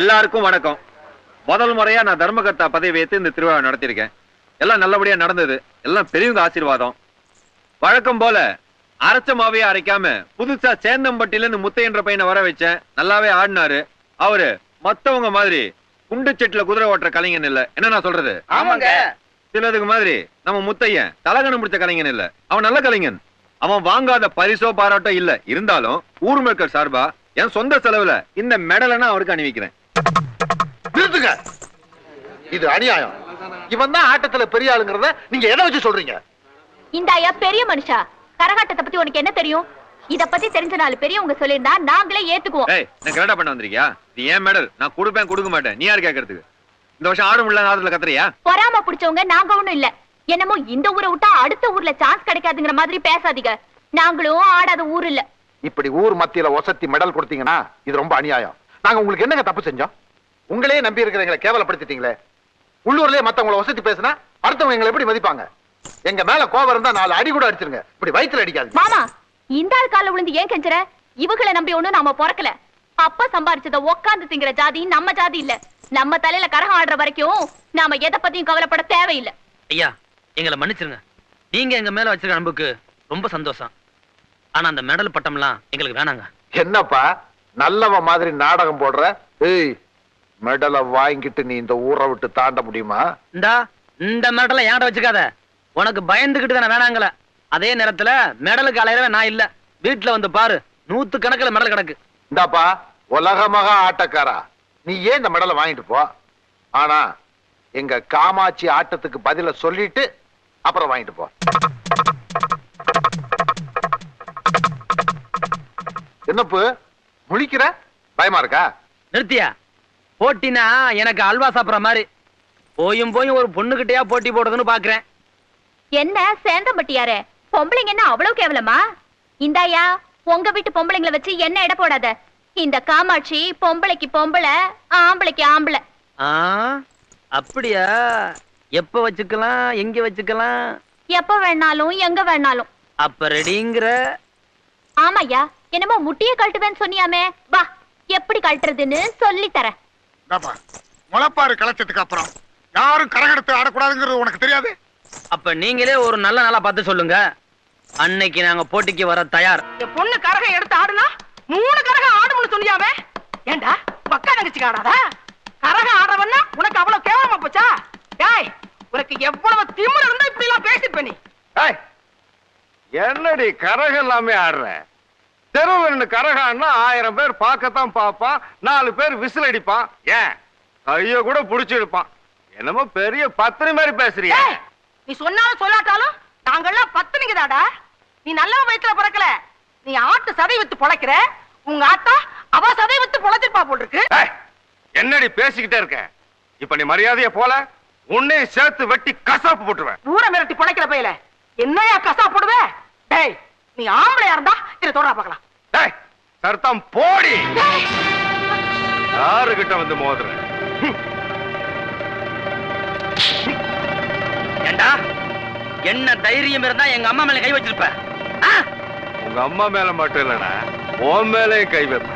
எல்லாருக்கும் வணக்கம். முதல் முறையா நான் தர்மகர்த்தா பதவி ஏற்று இந்த திருவிழா நடத்திருக்கேன். எல்லாம் நல்லபடியா நடந்தது. எல்லாம் பெரியவங்க ஆசீர்வாதம். வழக்கம் போல அரைச்ச மாவையே அரைக்காம புதுசா சேந்தம்பட்டில இருந்து முத்தையன்ற பையனை வர வச்சேன். நல்லாவே ஆடினாரு. அவரு மத்தவங்க மாதிரி குண்டு செட்டுல குதிரை ஓட்டுற கலைஞன் இல்ல. என்ன நான் சொல்றது? ஆமாங்க. சிலதுக்கு மாதிரி நம்ம முத்தையன் தலகணம் முடிச்ச கலைஞன் இல்ல. அவன் நல்ல கலைஞன். அவன் வாங்காத பரிசோ பாராட்டோ இல்ல. இருந்தாலும் ஊர் மக்கள் சார்பா என் சொந்த செலவுல இந்த மெடலை நான் அவருக்கு அணிவிக்கிறேன். நிறுத்துங்க. இது அநியாயம். இவன் தான் ஆட்டத்துல பெரிய ஆளுங்கிறத நீங்க எதை வச்சு சொல்றீங்க? இந்தாயா பெரிய மனுஷா, கரகாட்டத்தை பத்தி உனக்கு என்ன தெரியும்? இத பத்தி தெரிஞ்ச நாலு பெரியவங்க சொல்லிருந்தா நாங்களே ஏத்துக்குவோம். ஏய், நான் கரெக்டா பண்ண வந்திருக்கியா? இது ஏன் மெடல். நான் கொடுப்பேன் கொடுக்க மாட்டேன். நீ யார் கேட்கறதுக்கு? இந்த வருஷம் ஆடும் இல்ல ஆடுல கத்துறியா? பொறாம பிடிச்சவங்க நாங்க ஒண்ணும் இல்ல. என்னமோ இந்த ஊரை விட்டா அடுத்த ஊர்ல சான்ஸ் கிடைக்காதுங்கிற மாதிரி பேசாதீங்க. நாங்களும் ஆடாத ஊர் இல்ல. இப்படி ஊர் மத்தியில ஒசத்தி மெடல் கொடுத்தீங்கன்னா இது ரொம்ப அநியாயம். நாங்க உங்களுக்கு என்னங்க தப்பு செஞ்சோம்? உங்களே நம்பி இருக்கிறவங்களை கேவலப்படுத்திட்டீங்களே. உள்ளூர்லயே மத்தவங்களை ஒசத்தி பேசினா அடுத்தவங்க எங்களை எப்படி மதிப்பாங்க? எங்க மேல கோபம் இருந்தா 4 அடி கூட அடிச்சிருங்க. இப்படி வயித்துல அடிக்காது. மாமா, இந்த ஆள் கால விழுந்து ஏன் கெஞ்சற? இவங்களை நம்பி ஒண்ணும் நாம பொறக்கல. அப்பா சம்பாரிச்சத உக்காந்து திங்கிற ஜாதி நம்ம ஜாதி இல்ல. நம்ம தலையில கரகம் ஆடுற வரைக்கும் நாம எதை பத்தியும் கவலைப்பட தேவையில்லை. ஐயா, எங்களை மன்னிச்சிருங்க. நீங்க எங்க மேல வச்சிருக்க அன்புக்கு ரொம்ப சந்தோஷம். ஆனா அந்த மெடல் பட்டம்லாம் எங்களுக்கு வேணாங்க. என்னப்பா நல்லவ மாதிரி நாடகம் போடுற? ஏய், மெடலை வாங்கிட்டு நீ இந்த ஊரை விட்டு தாண்ட முடியுமா? இந்த மெடலை ஏன்ட வச்சுக்காத. உனக்கு பயந்துகிட்டு தானே வேணாங்கள. அதே நேரத்துல மெடலுக்கு அலையவே நான் இல்ல. வீட்டுல வந்து பாரு, 100 கணக்குல மெடல் கிடக்கு. இந்தாப்பா உலகமகா ஆட்டக்காரா, நீ ஏன் இந்த மெடலை வாங்கிட்டு போ. ஆனா எங்க காமாட்சி ஆட்டத்துக்கு பதில சொல்லிட்டு அப்புறம் வாங்கிட்டு போ. என்னப்பு முழிக்கிற? பயமா இருக்கா? நிறுத்தியா? போட்டினா எனக்கு அல்வா சாப்பிடுற மாதிரி. போயும் ஒரு பொண்ணுகிட்டயா போட்டி போடுறதுன்னு பாக்குறேன். என்ன சேந்தம்பட்டியாரே, பொம்பளைங்க என்ன அவ்வளவு கேவலமா? இந்தாயா, உங்க வீட்டு பொம்பளைங்களை வச்சு என்ன எடை போடாத. இந்த காமாட்சி பொம்பளைக்கு பொம்பளை, ஆம்பளைக்கு ஆம்பளை. அப்படியா? எப்ப வச்சுக்கலாம், எங்க வச்சுக்கலாம்? எப்ப வேணாலும் எங்க வேணாலும். அப்ப ரெடிங்கிற? ஆமாய்யா, என்னமோ முட்டிய கழட்டுவேன்னு சொன்னியாமே. வா, எப்படி கழட்டுறதுன்னு சொல்லி தரேன். முளைப்பாறு கலச்சதுக்கு அப்புறம் யாரும் கரகடத்தை ஆடக்கூடாதுங்கிறது உனக்கு தெரியாது? அப்ப நீங்களே ஒரு நல்ல நாளா பார்த்து சொல்லுங்க. அன்னைக்கு நாங்க போட்டிக்கு வர தயார். பொண்ணு கரகம் எடுத்து ஆடுனா 3 கரகம் ஆடும்னு சொன்னியாமே. ஏண்டா பக்கா தங்கச்சி ஆடாதா? கரகம் ஆடுறவன்னா உனக்கு அவ்வளவு கேவலமா போச்சா? டேய், உனக்கு எவ்வளவு திமிரு இருந்தா இப்படி எல்லாம் பேசிப்ப நீ? என்னடி கரகம் எல்லாமே ஆடுற? தெருவில் கரகான்னா 1000 பேர் பார்க்கத்தான் பார்ப்பான், 4 பேர் விசில் அடிப்பான். ஏன் கைய கூட புடிச்சு எடுப்பான். என்னமோ பெரிய பத்தினி மாதிரி பேசுறிய. நீ சொன்னாலும் சொல்லாட்டாலும் நாங்கெல்லாம் பத்தினிக்குதாடா. நீ நல்ல வயிற்றுல பிறக்கல. நீ ஆட்டு சதை வித்து பொழைக்கிற. உங்க ஆத்தா அவ சதை வித்து பொழைச்சிருப்பா போல் இருக்கு. என்னடி பேசிக்கிட்டே இருக்க? இப்ப நீ மரியாதைய போல உன்னையும் சேர்த்து வெட்டி கசாப்பு போட்டுருவேன். ஊரை மிரட்டி பொழைக்கிற பையல என்னையா கசா போடுவே? டேய், நீ ஆம்பளையா இருந்தா இதை தொடரா பார்க்கலாம். டேய், சர்த்தம் போடி. யாருகிட்ட வந்து மோதுற? ஏண்டா, என்ன தைரியம் இருந்தா எங்க அம்மா மேல கை வச்சிருப்ப? உங்க அம்மா மேல மட்டும் இல்லடா, உன் மேலே கை வைப்ப.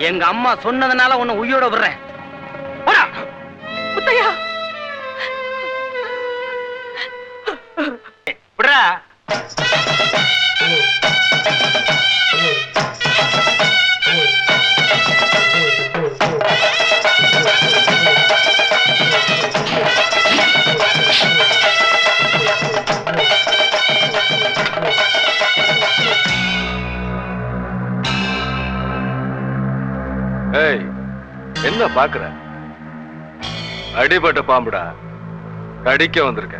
எங்க அம்மா சொன்னதுனால உன்னை உயிரோட விடுறேன். விடுறா. ஏய், என்ன பாக்குற? அடிபட்ட பாம்புடா, கடிக்க வந்திருக்க.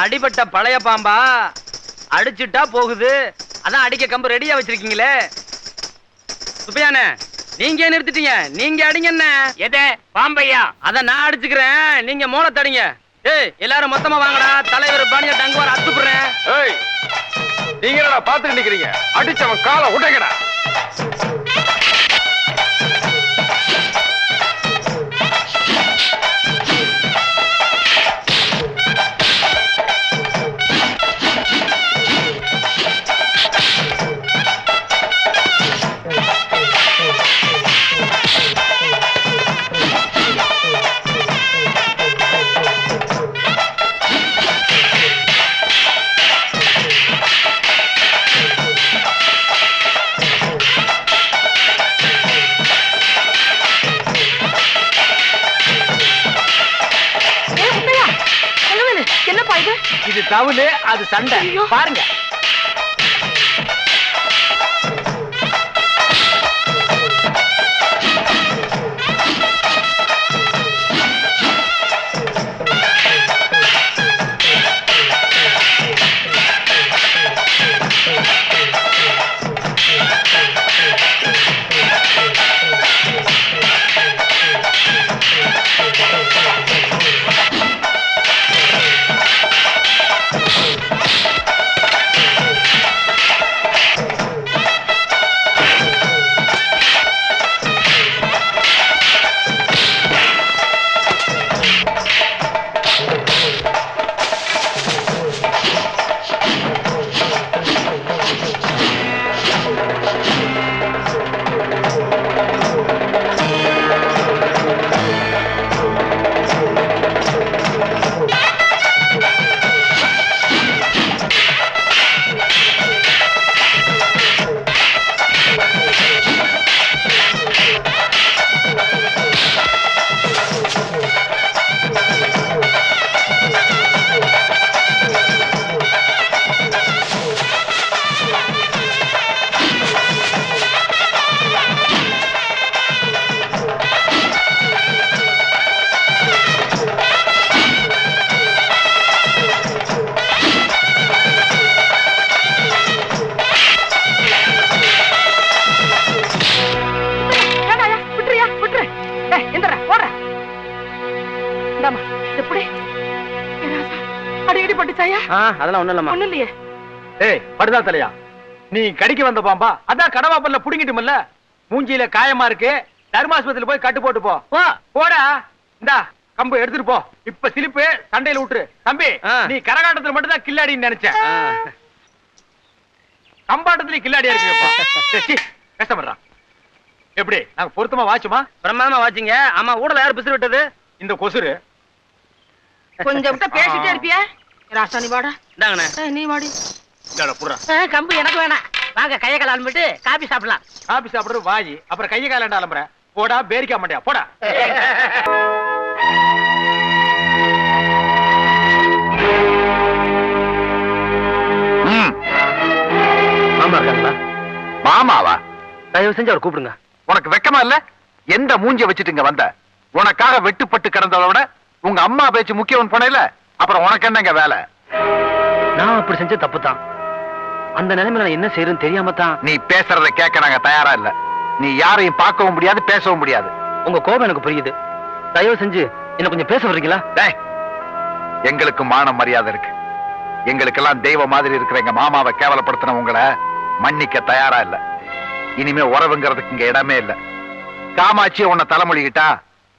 அடிபட்ட பழைய பாம்பா? அடிச்சுட்டா போகுது, அதான் அடிக்க கம்பு ரெடியா வச்சிருக்கீங்களே. சுப்பையானே, நீங்க நிறுத்திட்டீங்க, நீங்க அடிங்க. என்ன எதே பாம்பையா? அத நான் அடிச்சுக்கிறேன், நீங்க மோள தடிங்க. ஏய், எல்லாரும் மொத்தமா வாங்கடா, தலைவர் பாணிய டங்குவார் அத்துப்புறேன். ஏய், நீங்க என்னடா பாத்துட்டு நிக்கிறீங்க? அடிச்சவன் காலை உடைங்கடா. என்னப்பா இது? இது தவுலு, அது சண்டை. பாருங்க. அதெல்லாம் ஒண்ணு இல்லம்மா. ஒண்ணு இல்லையே. ஏய், படுதா தலையா, நீ கடிக்க வந்த பாம்பா? அதான் கடவாப்பல்ல புடுங்கிட்டுமல்ல, மூஞ்சியில காயமா இருக்கு, தர்மாஸ்பத்திரியில போய் கட்டு போட்டு போ. போடா, இந்தா கம்பு எடுத்துட்டு போ. இப்ப சிலிப்பு சண்டையில விட்டுரு. தம்பி, நீ கரகாட்டத்துல மட்டும் தான் கில்லாடின்னு நினைச்சேன், கம்பாட்டத்துல கில்லாடியா இருக்கு. கஷ்டப்படுறான். எப்படி நாங்க பொருத்தமா வாச்சுமா? பிரமாதமா வாச்சிங்க. ஆமா, ஊடல யாரு பிசுறு விட்டது? இந்த கொசுரு. கொஞ்சம் விட்ட பேசிட்டே இருப்பியா? ராசா, நீ வாடா. இந்தாங்கண்ணே. நீ வாடி. கம்பு எனக்கு வேணாம். வாங்க, கையை கால அலம்பிட்டு காபி சாப்பிடலாம். காபி சாப்பிடுறது வாயி, அப்புறம் கையை காலண்டா அலம்புற. போடா, பேரிக்கா மாட்டியா, போடா. மாமா இருக்காங்களா? மாமாவா? தயவு செஞ்சு அவர் கூப்பிடுங்க. உனக்கு வெக்கமா இல்ல? எந்த மூஞ்சிய வச்சுட்டு இங்க வந்த? உனக்காக வெட்டுப்பட்டு கிடந்ததை விட உங்க அம்மா பேச்சு முக்கியம் போனேல, அப்புறம் உனக்கு என்னங்க வேலை? நான் அப்படி செஞ்ச தப்பு தான். அந்த நிலைமையில நான் என்ன செய்யறேன்னு தெரியாம தான். நீ பேசுறத கேட்க நாங்க தயாரா இல்ல. நீ யாரையும் பார்க்கவும் முடியாது, பேசவும் முடியாது. உங்க கோபம் எனக்கு புரியுது. தயவு செஞ்சு என்ன கொஞ்சம் பேச வர்றீங்களா? டேய், எங்களுக்கு மான மரியாதை இருக்கு. எங்களுக்கெல்லாம் தெய்வ மாதிரி இருக்கிற எங்க மாமாவை கேவலப்படுத்தின உங்களை மன்னிக்க தயாரா இல்ல. இனிமே உறவுங்கிறதுக்கு இங்க இடமே இல்ல. காமாட்சி உன்னை தலைமொழிகிட்டா,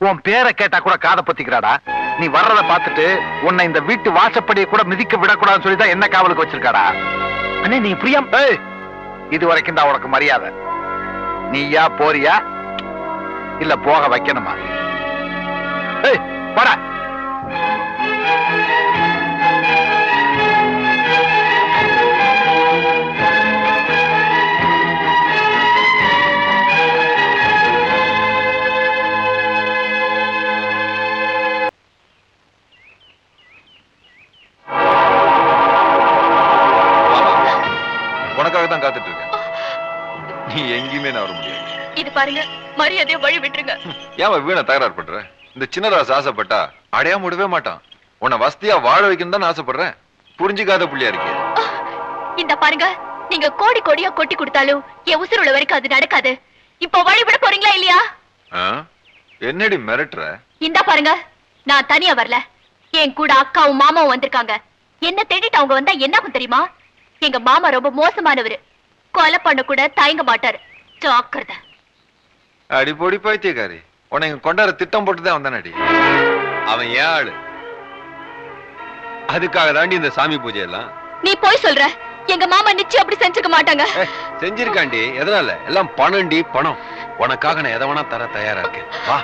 உன் பேரை கேட்டா கூட காதை பத்திக்கிறாடா. நீ வர்றத பார்த்துட்டு உன்னை இந்த வீட்டு வாசப்படியை கூட மிதிக்க விடக்கூடாதுன்னு சொல்லிதான் என்ன காவலுக்கு வச்சிருக்காடா. அண்ணே, நீங்க புரியாம. இது வரைக்கும் தான் உனக்கு மரியாதை. நீயா போறியா இல்ல போக வைக்கணுமா? போடா. உனக்காக தான் காத்துட்டு இருக்கேன். நீ எங்கேயுமே நான் வர முடியாது. இது பாருங்க, மரியாதையை வழி விட்டுருங்க. ஏன் வீண தகராறு பண்ற? இந்த சின்னதாசு ஆசைப்பட்டா அடையாம விடவே மாட்டான். உன்னை வசதியா வாழ வைக்கணும் தான் ஆசைப்படுறேன். புரிஞ்சுக்காத புள்ளியா இருக்கு. இந்த பாருங்க, நீங்க கோடி கோடியா கொட்டி கொடுத்தாலும் என் உசுர் உள்ள வரைக்கும் அது நடக்காது. இப்போ வழி விட போறீங்களா இல்லையா? என்னடி மிரட்டுற? இந்த பாருங்க, நான் தனியா வரல. என் கூட அக்காவும் மாமாவும் வந்திருக்காங்க. என்ன தேடிட்டு அவங்க வந்தா என்ன ஆகும் தெரியுமா? எங்க மாமா ரொம்ப மோசமானவரு. கொலை பண்ண கூட தயங்க மாட்டாரு. ஜாக்கிரதை. அடிப்பொடி பைத்தியக்காரி, உன்னை இங்க கொண்டாட திட்டம் போட்டுதான் வந்தானடி. அவன் ஏன் ஆளு? அதுக்காக தாண்டி இந்த சாமி பூஜை எல்லாம். நீ போய் சொல்ற. எங்க மாமா நிச்சயம் அப்படி செஞ்சுக்க மாட்டாங்க. செஞ்சிருக்காண்டி. எதனால? எல்லாம் பணம்டி, பணம். உனக்காக நான் எதை வேணா தர தயாரா இருக்கேன். வா.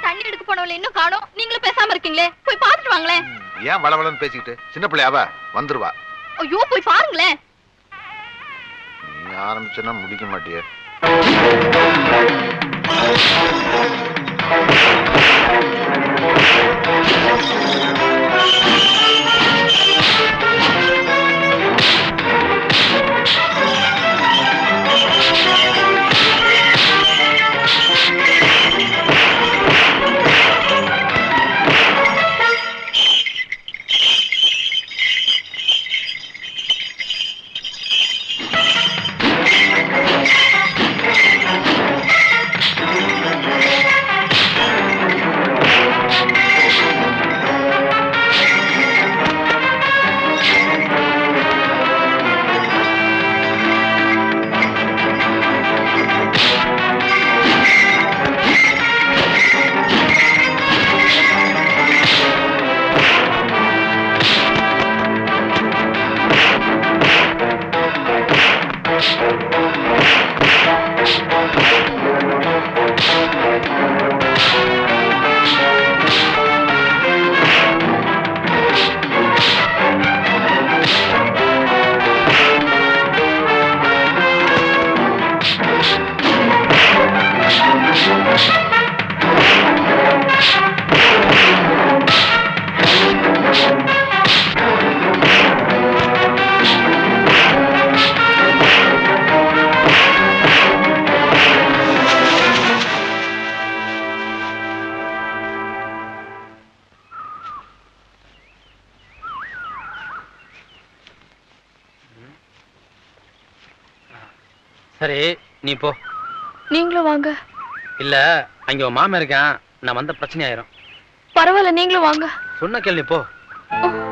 தண்ணி எடுக்க போனவள இன்னும் காணோம். நீங்களும் பேசாம இருக்கீங்களே, போய் பாத்துட்டு வாங்களேன். ஏன் வளவளன்னு பேசிக்கிட்டு? சின்ன பிள்ளையாவ வந்துருவா. ஐயோ, போய் பாருங்களேன். நீ ஆரம்பிச்சனா முடிக்க மாட்டியே. சரி, நீ போ. நீங்களும் வாங்க. இல்ல, அங்க உன் மாமன் இருக்கான். நான் வந்த பிரச்சனை ஆயிரும். பரவாயில்ல, நீங்களும் வாங்க. சொன்ன கேள்வி, போ. ஓ.